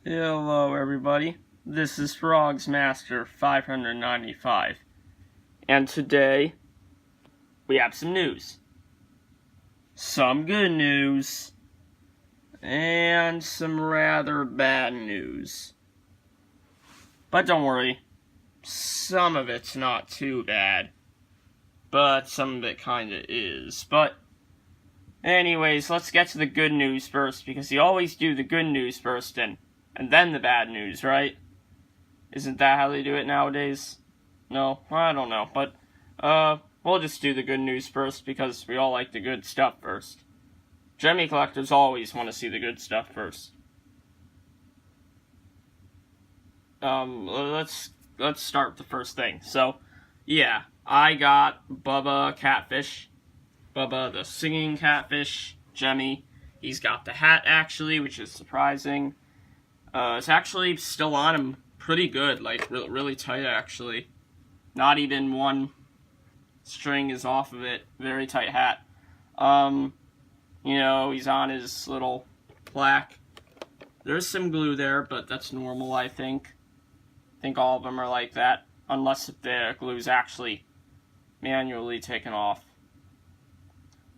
Hello everybody, this is Frogs Master 595, and today we have some news. Some good news, and some rather bad news. But don't worry, some of it's not too bad, but some of it kinda is. But anyways, let's get to the good news first, because you always do the good news first and then the bad news, right? Isn't that how they do it nowadays? No, I don't know, but we'll just do the good news first because we all like the good stuff first. Gemmie collectors always want to see the good stuff first. Let's start with the first thing. So, yeah, I got Bubba Catfish, Bubba the singing catfish, Gemmie. He's got the hat actually, which is surprising. It's actually still on him pretty good, like really tight actually. Not even one string is off of it. Very tight hat. You know, he's on his little plaque. There's some glue there, but that's normal, I think. I think all of them are like that, unless if the glue's actually manually taken off.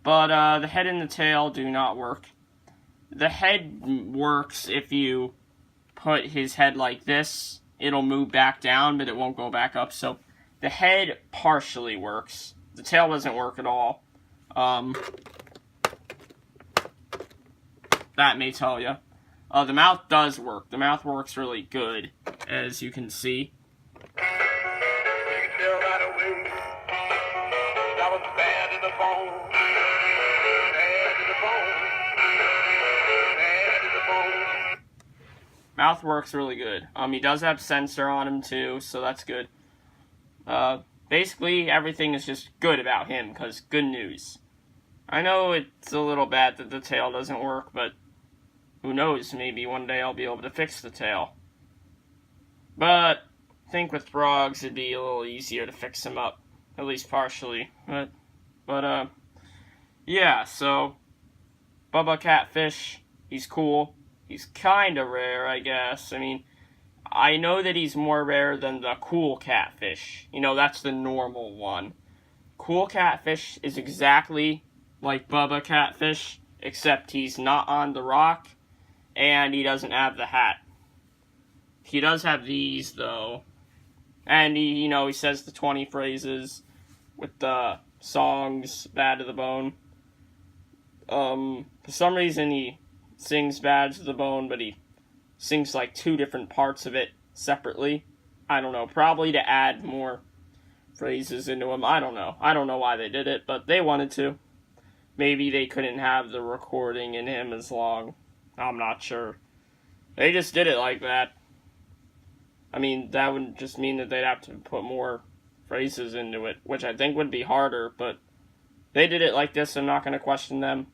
But the head and the tail do not work. The head works if you put his head like this. It'll move back down, but it won't go back up. So the head partially works. The tail doesn't work at all. That may tell you. The mouth does work. The mouth works really good, as you can see. Mouth works really good. He does have sensor on him too, so that's good. Basically, everything is just good about him, because good news. I know it's a little bad that the tail doesn't work, but who knows, maybe one day I'll be able to fix the tail. But I think with frogs it'd be a little easier to fix him up, at least partially. But yeah, so Bubba Catfish, he's cool. He's kinda rare, I guess. I mean, I know that he's more rare than the cool catfish. You know, that's the normal one. Cool catfish is exactly like Bubba Catfish, except he's not on the rock, and he doesn't have the hat. He does have these, though. And he says the 20 phrases with the songs Bad to the Bone. For some reason he sings Bad to the Bone, but he sings like two different parts of it separately. I don't know, probably to add more phrases into them. I don't know why they did it, but they wanted to. Maybe they couldn't have the recording in him as long. I'm not sure. They just did it like that. I mean, that would just mean that they'd have to put more phrases into it, which I think would be harder, but they did it like this. I'm not going to question them.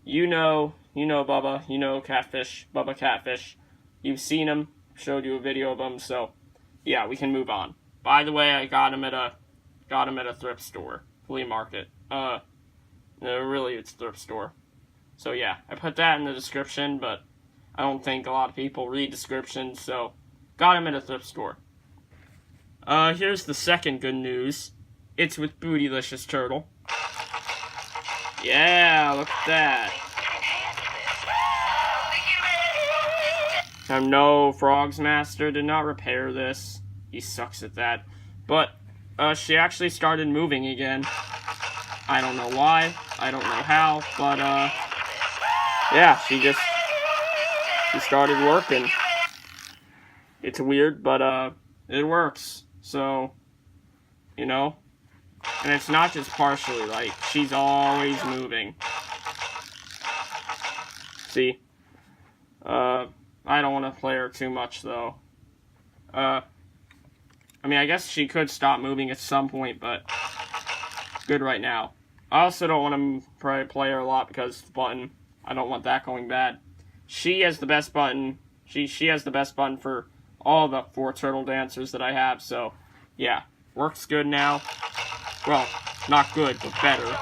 You know Bubba, you know Catfish, Bubba Catfish. You've seen him, showed you a video of him, so yeah, we can move on. By the way, I got him at a thrift store, flea market. No, really, it's a thrift store. So yeah, I put that in the description, but I don't think a lot of people read descriptions, so got him at a thrift store. Here's the second good news. It's with Bootylicious Turtle. Yeah, look at that. Now, no, Frogs Master did not repair this. He sucks at that. But, she actually started moving again. I don't know why. I don't know how. But, yeah, she started working. It's weird, but, it works. So, you know. And it's not just partially, like, she's always moving. See? I don't want to play her too much, though. I mean, I guess she could stop moving at some point, but good right now. I also don't want to play her a lot because the button, I don't want that going bad. She has the best button. She has the best button for all the 4 turtle dancers that I have, so yeah, works good now. Well, not good, but better. The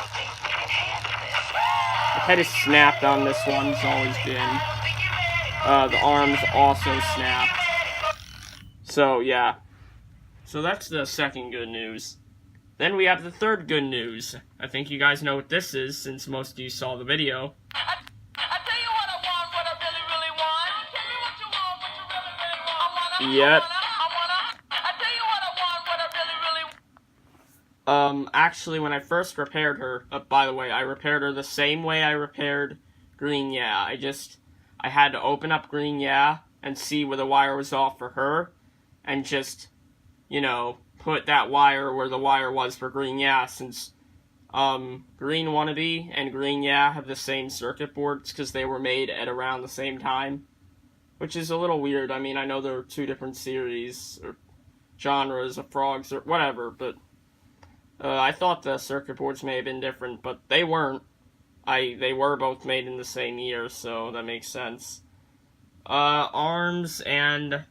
head is snapped on this one, it's always been. the arms also snapped. So, yeah. So that's the second good news. Then we have the third good news. I think you guys know what this is, since most of you saw the video. I tell you what I want, what I really, really want. Tell me what you want, what you really, really want. Yep. I tell you what I want, what I really, really want. Actually, when I first repaired her, by the way, I repaired her the same way I repaired Green Yeah. I had to open up Green Yeah and see where the wire was off for her, and just, you know, put that wire where the wire was for Green Yeah, since Green Wannabe and Green Yeah have the same circuit boards because they were made at around the same time, which is a little weird. I mean, I know there are two different series or genres of frogs or whatever, but I thought the circuit boards may have been different, but they weren't. They were both made in the same year, so that makes sense. Arms and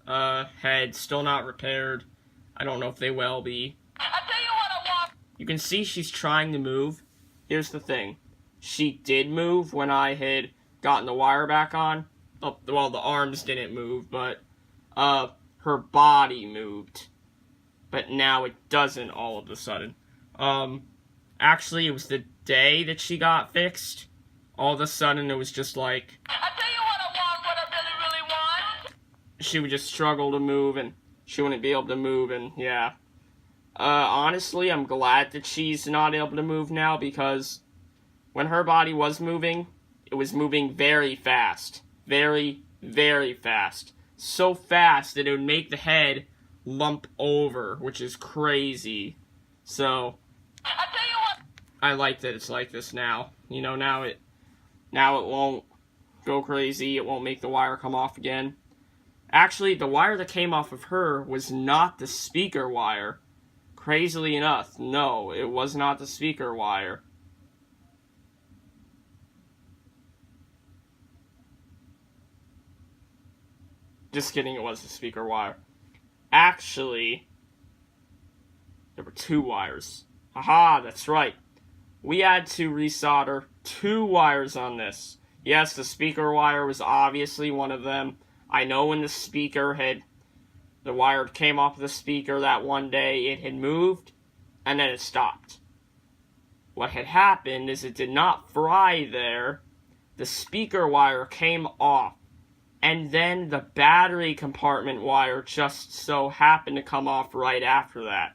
head still not repaired. I don't know if they will be. I tell you what I want. You can see she's trying to move. Here's the thing. She did move when I had gotten the wire back on. Oh, well, the arms didn't move, but her body moved. But now it doesn't all of a sudden. Actually, it was the day that she got fixed. All of a sudden, it was just like... I tell you what I want, what I really, really want. She would just struggle to move, and she wouldn't be able to move, and yeah. Honestly, I'm glad that she's not able to move now, because when her body was moving, it was moving very fast. Very, very fast. So fast that it would make the head lump over, which is crazy. So, I tell you what. I like that it's like this now. You know, now it won't go crazy, it won't make the wire come off again. Actually, the wire that came off of her was not the speaker wire. Crazily enough, no, it was not the speaker wire. Just kidding, it was the speaker wire. Actually, there were two wires. Haha, that's right. We had to resolder two wires on this. Yes, the speaker wire was obviously one of them. I know when the wire came off the speaker that one day, it had moved, and then it stopped. What had happened is it did not fry there. The speaker wire came off, and then the battery compartment wire just so happened to come off right after that.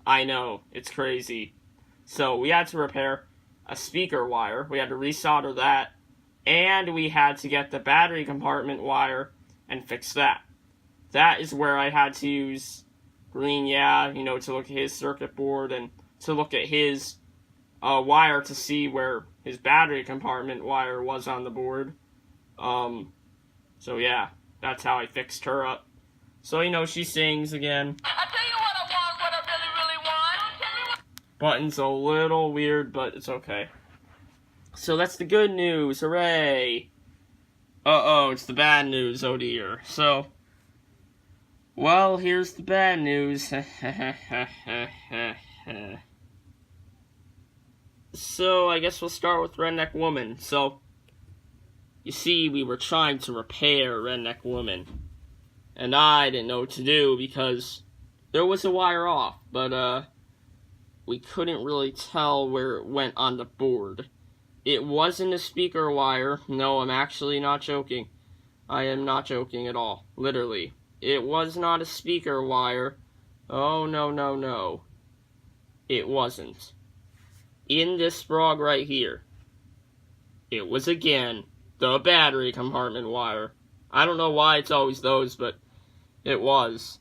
I know, it's crazy. So we had to repair a speaker wire, we had to resolder that, and we had to get the battery compartment wire and fix that. That is where I had to use Green Yeah, you know, to look at his circuit board and to look at his wire to see where his battery compartment wire was on the board. So yeah, that's how I fixed her up. So, you know, she sings again. I tell you what I want, what I really, really want. Tell me what. Button's a little weird, but it's okay. So that's the good news, hooray! Uh-oh, it's the bad news, oh dear. So, well, here's the bad news. So, I guess we'll start with Redneck Woman. So, you see, we were trying to repair Redneck Woman. And I didn't know what to do because there was a wire off, but, we couldn't really tell where it went on the board. It wasn't a speaker wire. No, I'm actually not joking. I am not joking at all. Literally. It was not a speaker wire. Oh, no, no, no. It wasn't. In this frog right here, it was again the battery compartment wire. I don't know why it's always those, but it was.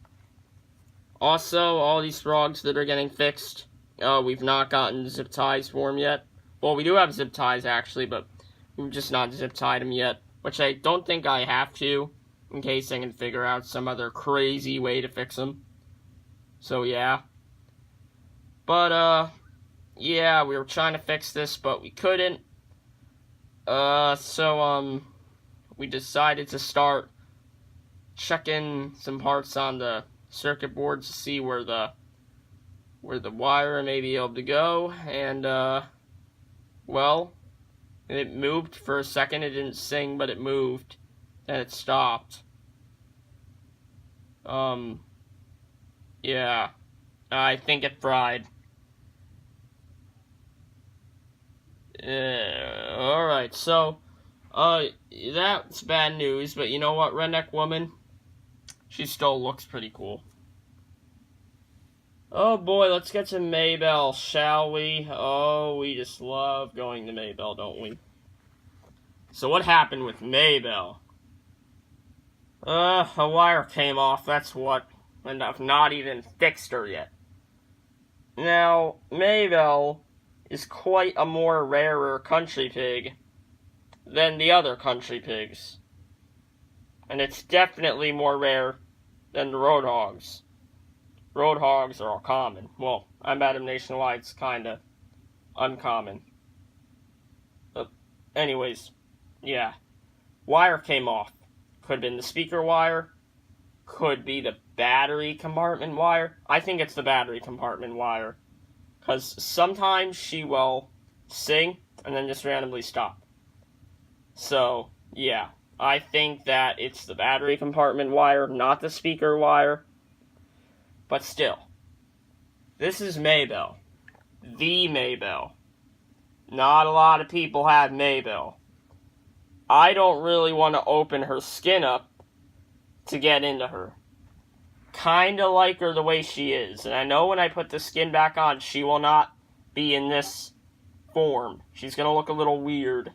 Also, all these frogs that are getting fixed, we've not gotten zip ties for them yet. Well, we do have zip ties, actually, but we've just not zip tied them yet, which I don't think I have to, in case I can figure out some other crazy way to fix them. So, yeah. But, yeah, we were trying to fix this, but we couldn't. So, we decided to start checking some parts on the circuit boards to see where the wire may be able to go, and, well, it moved for a second. It didn't sing, but it moved. that it stopped. Yeah. I think it fried. Alright, so, that's bad news, but you know what, Redneck Woman? She still looks pretty cool. Oh boy, let's get to Maybell, shall we? Oh, we just love going to Maybell, don't we? So what happened with Maybell? A wire came off, that's what. And I've not even fixed her yet. Now, Maybell is quite a more rarer country pig than the other country pigs. And it's definitely more rare than the road hogs. Road hogs are all common. Well, I'm Adam Nationwide's kinda uncommon. But anyways, yeah. Wire came off. Could have been the speaker wire. Could be the battery compartment wire. I think it's the battery compartment wire. Because sometimes she will sing and then just randomly stop. So, yeah. I think that it's the battery compartment wire, not the speaker wire. But still. This is Maybell. The Maybell. Not a lot of people have Maybell. I don't really want to open her skin up to get into her. Kinda like her the way she is. And I know when I put the skin back on, she will not be in this form. She's gonna look a little weird.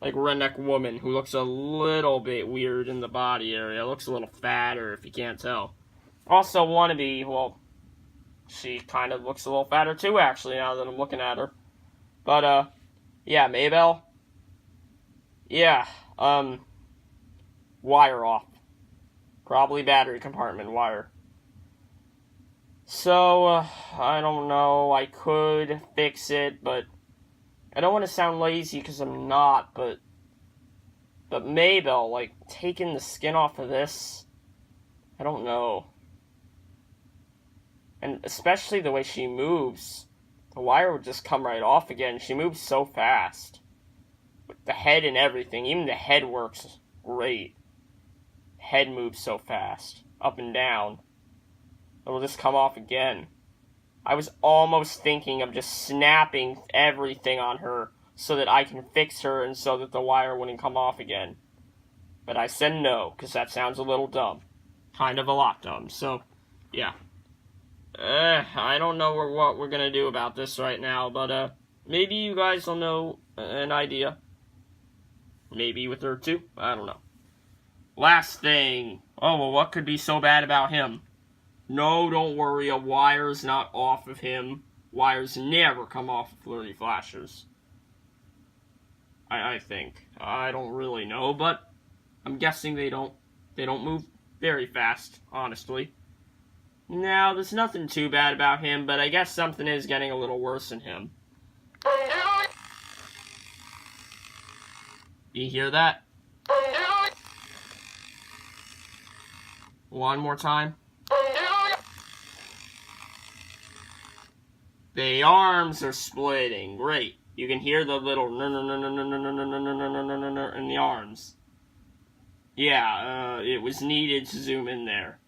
Like Redneck Woman, who looks a little bit weird in the body area. Looks a little fatter, if you can't tell. Also, Wannabe, well, she kind of looks a little fatter too, actually, now that I'm looking at her. But, yeah, Maybell. Yeah, wire off. Probably battery compartment wire. So, I don't know, I could fix it, but I don't want to sound lazy because I'm not, but Maybell, like, taking the skin off of this, I don't know. And especially the way she moves, the wire would just come right off again. She moves so fast. With the head and everything, even the head works great. Head moves so fast, up and down. It'll just come off again. I was almost thinking of just snapping everything on her so that I can fix her and so that the wire wouldn't come off again. But I said no, because that sounds a little dumb. Kind of a lot dumb, so, yeah. I don't know what we're gonna do about this right now, but, maybe you guys will know an idea. Maybe with her too, I don't know. Last thing. Oh, well, what could be so bad about him? No, don't worry, a wire's not off of him. Wires never come off of Flirty Flashers. I think. I don't really know, but I'm guessing they don't move very fast, honestly. Now, there's nothing too bad about him, but I guess something is getting a little worse in him. Do you hear that? One more time. The arms are splitting. Great. You can hear the little in the arms. Yeah, it was needed to zoom in there.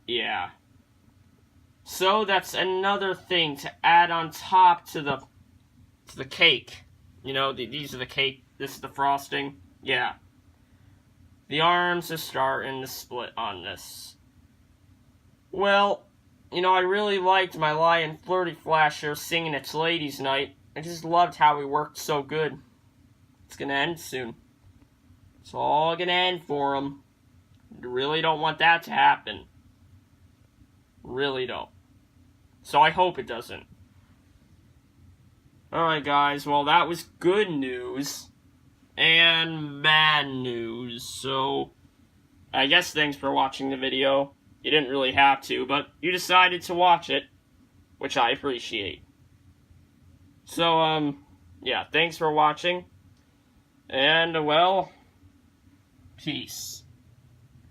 Yeah. So that's another thing to add on top to the cake. You know, these are the cake. This is the frosting. Yeah. The arms are starting to split on this. Well, you know, I really liked my Lion Flirty Flasher singing its Ladies' Night. I just loved how he worked so good. It's gonna end soon. It's all gonna end for him. I really don't want that to happen. Really don't. So I hope it doesn't. Alright guys, well that was good news. And bad news. So, I guess thanks for watching the video. You didn't really have to, but you decided to watch it, which I appreciate. So, yeah, thanks for watching. And, well, peace.